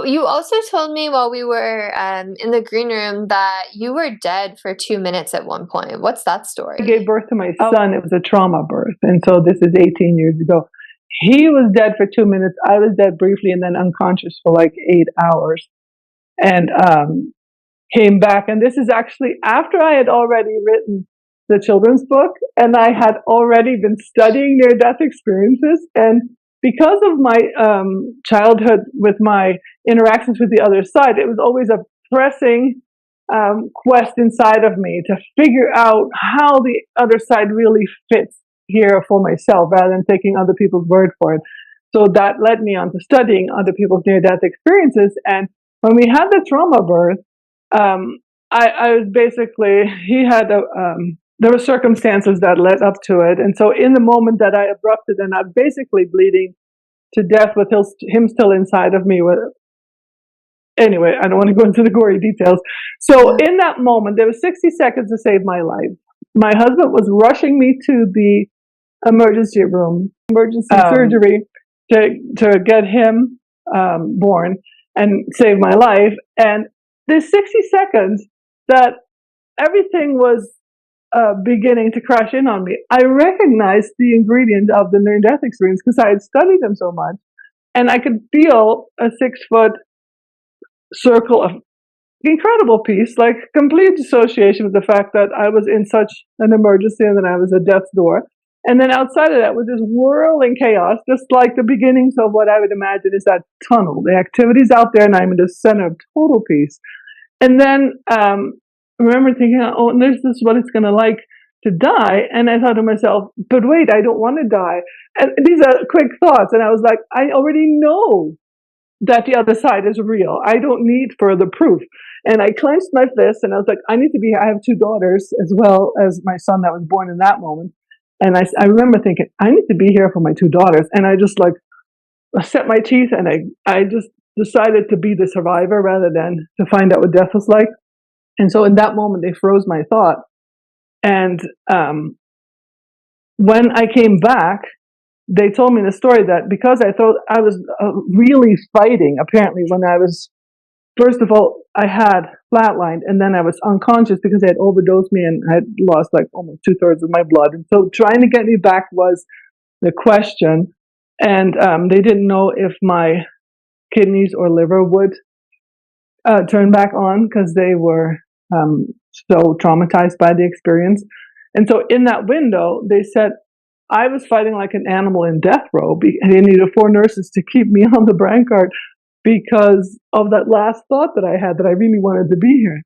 you also told me while we were in the green room that you were dead for 2 minutes at one point. What's that story? I gave birth to my son. It was a trauma birth. And so this is 18 years ago. He was dead for 2 minutes. I was dead briefly and then unconscious for like 8 hours. And came back. And this is actually after I had already written the children's book and I had already been studying near-death experiences. And because of my childhood with my interactions with the other side, it was always a pressing quest inside of me to figure out how the other side really fits here for myself rather than taking other people's word for it. So that led me on to studying other people's near-death experiences. And when we had the trauma birth, I was basically, there were circumstances that led up to it. And so in the moment that I abrupted and I'm basically bleeding to death with him still inside of me. Anyway, I don't want to go into the gory details. So in that moment, there was 60 seconds to save my life. My husband was rushing me to the emergency room, emergency surgery to get him born and save my life. And there's 60 seconds that everything was beginning to crash in on me. I recognized the ingredient of the near-death experience because I had studied them so much. And I could feel a 6-foot circle of incredible peace, like complete dissociation with the fact that I was in such an emergency and that I was at death's door. And then outside of that was this whirling chaos, just like the beginnings of what I would imagine is that tunnel. The activity's out there and I'm in the center of total peace. And then I remember thinking, oh, and this is what it's going to like to die. And I thought to myself, but wait, I don't want to die. And these are quick thoughts. And I was like, I already know that the other side is real. I don't need further proof. And I clenched my fist and I was like, I need to be here. I have 2 daughters as well as my son that was born in that moment. And I remember thinking, I need to be here for my 2 daughters. And I just like set my teeth and I just decided to be the survivor rather than to find out what death was like. And so in that moment, they froze my thought. And when I came back, they told me the story that because I thought I was really fighting, apparently, when I was, first of all, I had flatlined and then I was unconscious because they had overdosed me and I had lost like almost 2/3 of my blood. And so trying to get me back was the question. And they didn't know if my kidneys or liver would turn back on because they were so traumatized by the experience. And so in that window, they said, I was fighting like an animal in death row. They needed 4 nurses to keep me on the brancard because of that last thought that I had that I really wanted to be here.